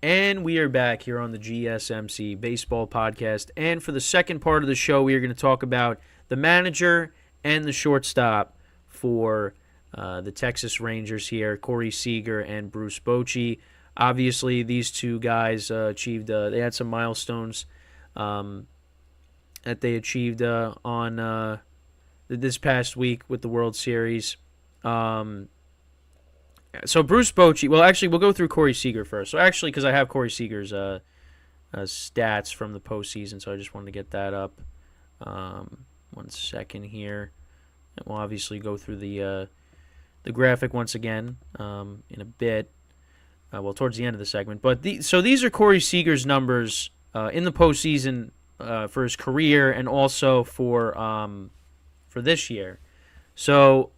And we are back here on the GSMC Baseball Podcast. And for the second part of the show, we are going to talk about the manager and the shortstop for the Texas Rangers here, Corey Seager and Bruce Bochy. Obviously, these two guys achieved, they had some milestones that they achieved on this past week with the World Series. So Bruce Bochy, well, actually, we'll go through Corey Seager first. So actually, because I have Corey Seager's stats from the postseason, so I just wanted to get that up. 1 second here. And we'll obviously go through the graphic once again in a bit. Towards the end of the segment. But so these are Corey Seager's numbers in the postseason for his career and also for this year. So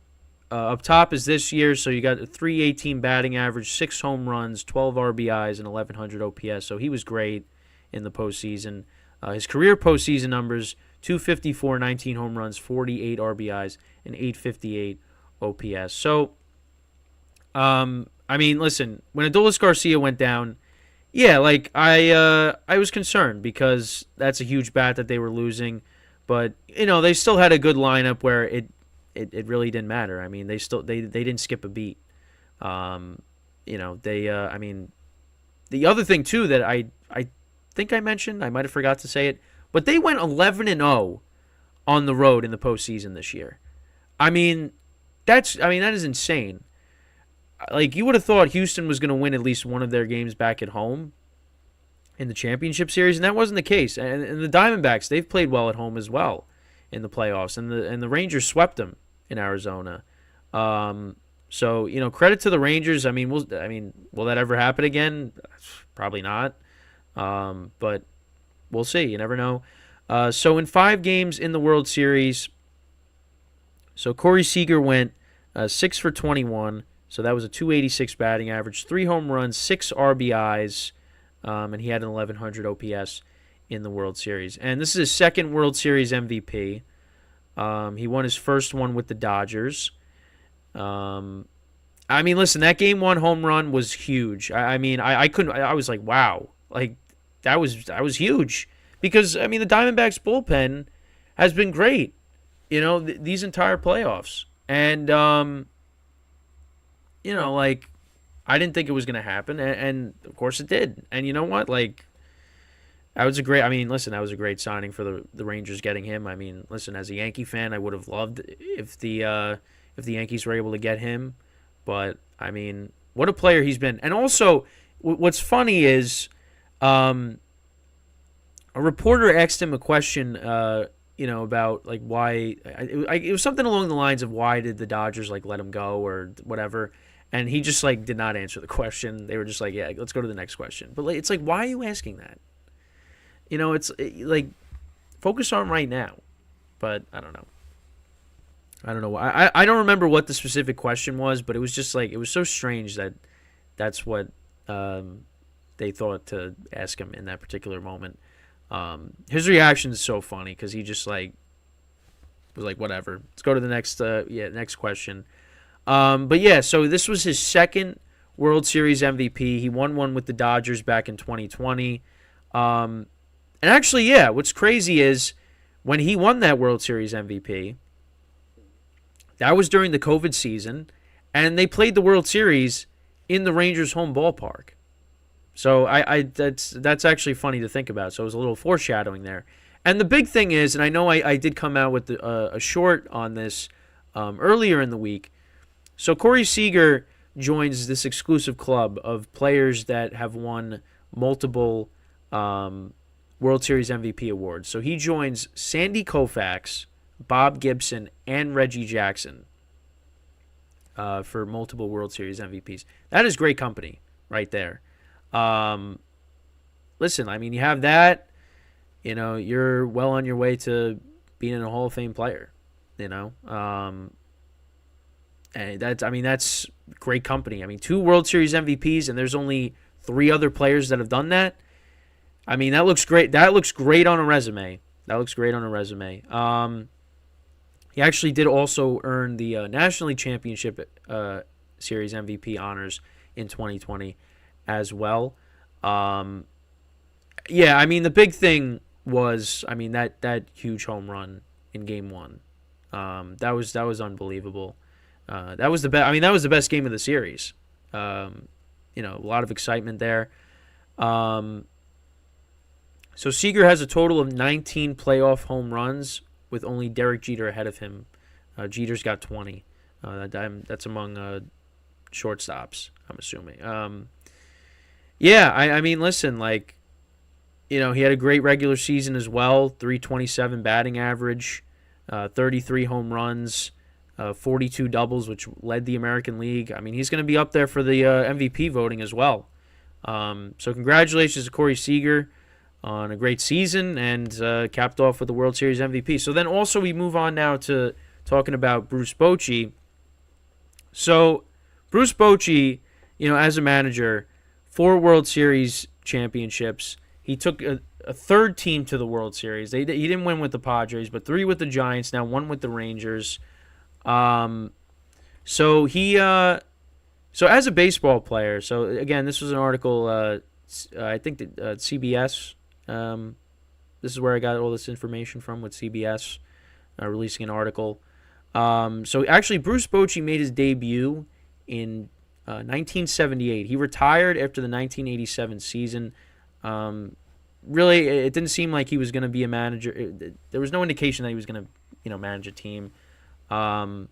up top is this year, so you got a 318 batting average, 6 home runs, 12 RBIs, and 1,100 OPS. So he was great in the postseason. His career postseason numbers, 254, 19 home runs, 48 RBIs, and 858 OPS. So, I mean, listen, when Adolis Garcia went down, yeah, like I was concerned because that's a huge bat that they were losing. But, you know, they still had a good lineup where it really didn't matter. I mean, they didn't skip a beat. You know, I mean, the other thing too that I think I mentioned, I might have forgot to say it, but they went 11-0 on the road in the postseason this year. I mean, that is insane. Like, you would have thought Houston was going to win at least one of their games back at home in the championship series, and that wasn't the case. And the Diamondbacks, they've played well at home as well in the playoffs, and the Rangers swept them in Arizona. So, you know, credit to the Rangers. I mean, will that ever happen again? Probably not. But we'll see. You never know. So in 5 games in the World Series, so Corey Seager went 6 for 21. So that was a 286 batting average, 3 home runs, 6 RBIs, and he had an 1,100 OPS in the World Series. And this is his second World Series MVP. He won his first one with the Dodgers. I mean, listen, that Game 1 home run was huge. I was like, wow, like that was huge because I mean the Diamondbacks bullpen has been great, you know, these entire playoffs, and you know, like I didn't think it was gonna happen, and of course it did. And you know what, like. That was a great signing for the Rangers getting him. I mean, listen, as a Yankee fan, I would have loved if the Yankees were able to get him. But I mean, what a player he's been. And also, what's funny is, a reporter asked him a question, you know, about like why it was something along the lines of why did the Dodgers like let him go or whatever. And he just like did not answer the question. They were just like, yeah, let's go to the next question. But like, it's like, why are you asking that? You know, it's like focus on right now, but I don't know. I don't remember what the specific question was, but it was just like it was so strange that that's what they thought to ask him in that particular moment. His reaction is so funny because he just like was like whatever. Let's go to the next question. But yeah, so this was his second World Series MVP. He won one with the Dodgers back in 2020. And actually, yeah, what's crazy is when he won that World Series MVP, that was during the COVID season, and they played the World Series in the Rangers' home ballpark. So that's actually funny to think about. So it was a little foreshadowing there. And the big thing is, and I know I did come out with a short on this earlier in the week. So Corey Seager joins this exclusive club of players that have won multiple World Series MVP awards. So he joins Sandy Koufax, Bob Gibson, and Reggie Jackson for multiple World Series MVPs. That is great company right there. Listen, I mean, you have that, you know, you're well on your way to being a Hall of Fame player, you know. And that's great company. I mean, 2 World Series MVPs, and there's only 3 other players that have done that. I mean, that looks great. That looks great on a resume. He actually did also earn the National League Championship Series MVP honors in 2020 as well. Um, yeah, I mean the big thing was, I mean that huge home run in Game 1. That was unbelievable. That was the best. I mean, that was the best game of the series. A lot of excitement there. Um, so Seager has a total of 19 playoff home runs, with only Derek Jeter ahead of him. Jeter's got 20. That's among shortstops, I'm assuming. I mean, listen, like, he had a great regular season as well. 327 batting average, 33 home runs, 42 doubles, which led the American League. I mean, he's going to be up there for the MVP voting as well. So congratulations to Corey Seager on a great season, and capped off with the World Series MVP. So then also we move on now to talking about Bruce Bochy. So Bruce Bochy, as a manager, 4 World Series championships. He took a third team to the World Series. He didn't win with the Padres, but 3 with the Giants, now 1 with the Rangers. So as a baseball player, so again, this was an article, I think that CBS, this is where I got all this information from, with CBS releasing an article. So actually, Bruce Bochy made his debut in 1978. He retired after the 1987 season. Really, it didn't seem like he was going to be a manager. There was no indication that he was going to, manage a team. But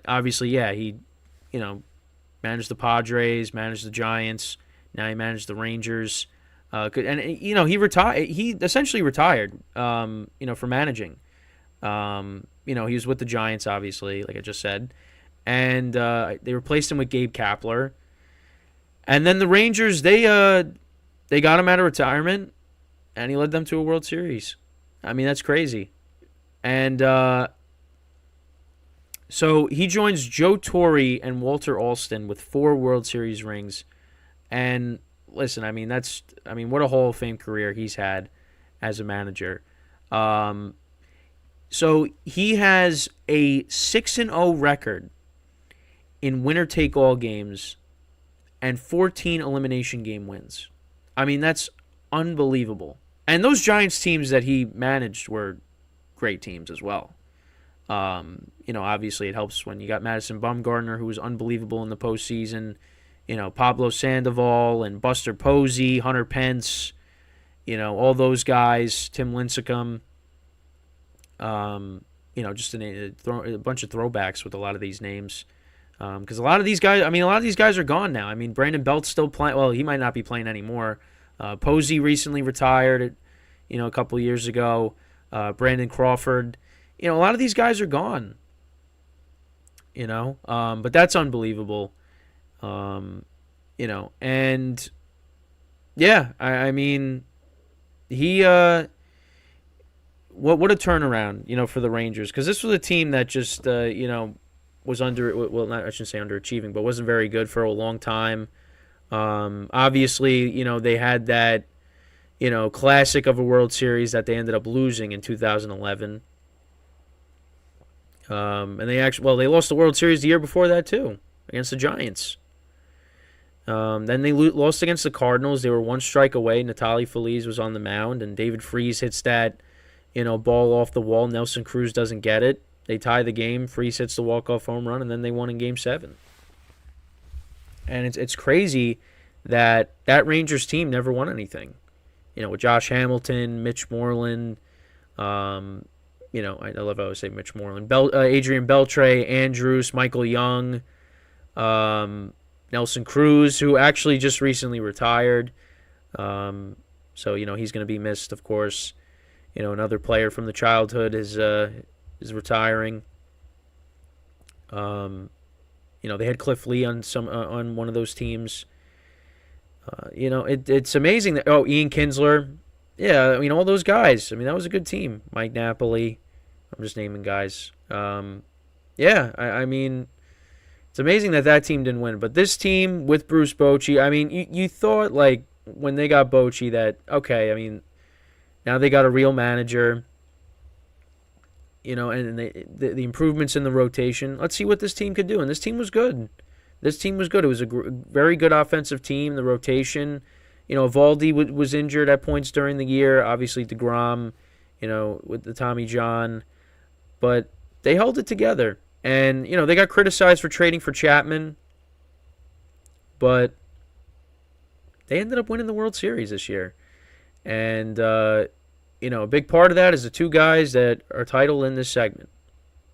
obviously, yeah, he, managed the Padres, managed the Giants. Now he managed the Rangers. He retired. He essentially retired. For managing. He was with the Giants, obviously, like I just said, and they replaced him with Gabe Kapler. And then the Rangers, they got him out of retirement, and he led them to a World Series. I mean, that's crazy. And so he joins Joe Torre and Walter Alston with 4 World Series rings. And listen, I mean, what a Hall of Fame career he's had as a manager. So he has a 6-0 record in winner-take-all games and 14 elimination game wins. I mean, that's unbelievable. And those Giants teams that he managed were great teams as well. Obviously it helps when you got Madison Bumgarner, who was unbelievable in the postseason. Pablo Sandoval and Buster Posey, Hunter Pence, all those guys, Tim Lincecum. Just a bunch of throwbacks with a lot of these names. Because a lot of these guys are gone now. I mean, Brandon Belt's still playing. Well, he might not be playing anymore. Posey recently retired, a couple years ago. Brandon Crawford. A lot of these guys are gone. But that's unbelievable. And yeah, I mean, he what a turnaround, for the Rangers, because this was a team that just was I shouldn't say underachieving, but wasn't very good for a long time. Obviously, they had that classic of a World Series that they ended up losing in 2011. And they lost the World Series the year before that too, against the Giants. Then they lost against the Cardinals. They were 1 strike away. Natali Feliz was on the mound, and David Freese hits that ball off the wall. Nelson Cruz doesn't get it. They tie the game. Freese hits the walk-off home run, and then they won in Game 7. And it's crazy that Rangers team never won anything. With Josh Hamilton, Mitch Moreland, I love how I say Mitch Moreland, Adrian Beltre, Andrews, Michael Young, Nelson Cruz, who actually just recently retired. So he's going to be missed, of course. Another player from the childhood is retiring. They had Cliff Lee on one of those teams. It's amazing that Ian Kinsler, yeah, all those guys. That was a good team. Mike Napoli, I'm just naming guys. It's amazing that team didn't win, but this team with Bruce Bochy, you thought, like, when they got Bochy that, okay, now they got a real manager. And the improvements in the rotation. Let's see what this team could do. And this team was good. this team was good. It was a very good offensive team. The rotation, Evaldi was injured at points during the year. Obviously, DeGrom, with the Tommy John. But they held it together. And, they got criticized for trading for Chapman. But they ended up winning the World Series this year. And, a big part of that is the two guys that are titled in this segment.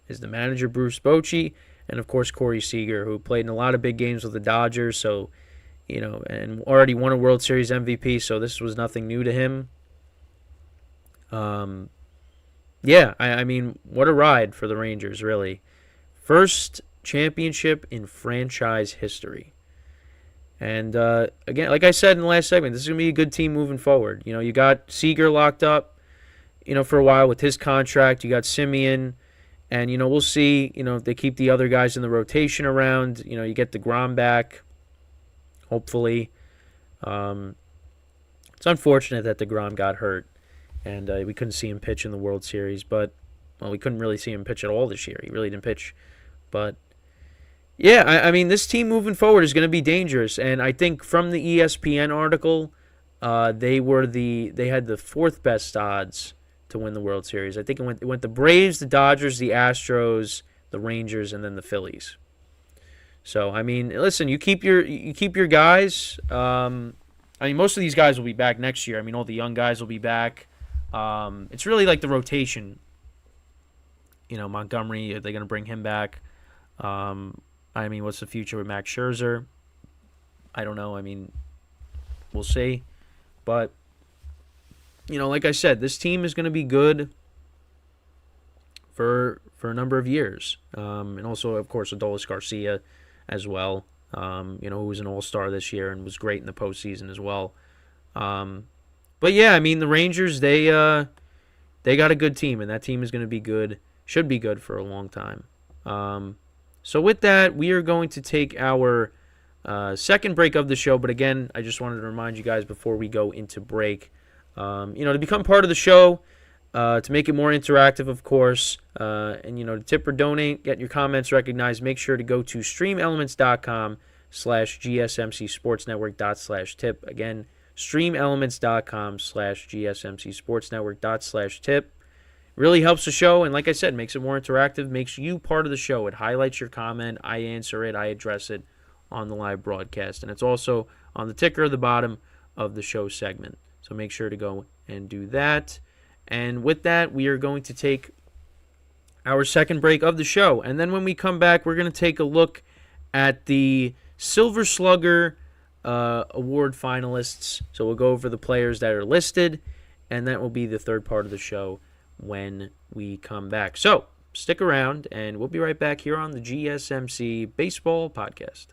Is the manager, Bruce Bochy, and, of course, Corey Seager, who played in a lot of big games with the Dodgers. So, and already won a World Series MVP, so this was nothing new to him. Yeah, I mean, what a ride for the Rangers, really. First championship in franchise history. And, again, like I said in the last segment, this is going to be a good team moving forward. You got Seager locked up, for a while with his contract. You got Simeon. And, we'll see, if they keep the other guys in the rotation around. You get DeGrom back, hopefully. It's unfortunate that DeGrom got hurt. And we couldn't see him pitch in the World Series. But, we couldn't really see him pitch at all this year. He really didn't pitch. But, yeah, I mean, this team moving forward is going to be dangerous. And I think from the ESPN article, they had the fourth best odds to win the World Series. I think it went the Braves, the Dodgers, the Astros, the Rangers, and then the Phillies. So, I mean, listen, you keep your guys. I mean, most of these guys will be back next year. I mean, all the young guys will be back. It's really like the rotation. Montgomery, are they going to bring him back? I mean, what's the future with Max Scherzer? I don't know. I mean, we'll see. But, like I said, this team is going to be good for a number of years. And also, of course, Adolis Garcia as well, who was an all-star this year and was great in the postseason as well. But, yeah, I mean, the Rangers, they got a good team, and that team is going to be good, should be good for a long time. So with that, we are going to take our second break of the show. But, again, I just wanted to remind you guys before we go into break, to become part of the show, to make it more interactive, of course, and, to tip or donate, get your comments recognized, make sure to go to streamelements.com/gsmcsportsnetwork./tip. Again, streamelements.com/gsmcsportsnetwork./tip. Really helps the show, and like I said, makes it more interactive, makes you part of the show. It highlights your comment, I answer it, I address it on the live broadcast, and it's also on the ticker at the bottom of the show segment. So make sure to go and do that. And with that, we are going to take our second break of the show. And then when we come back, we're going to take a look at the Silver Slugger Award finalists. So we'll go over the players that are listed, and that will be the third part of the show when we come back. So stick around, and we'll be right back here on the GSMC Baseball Podcast.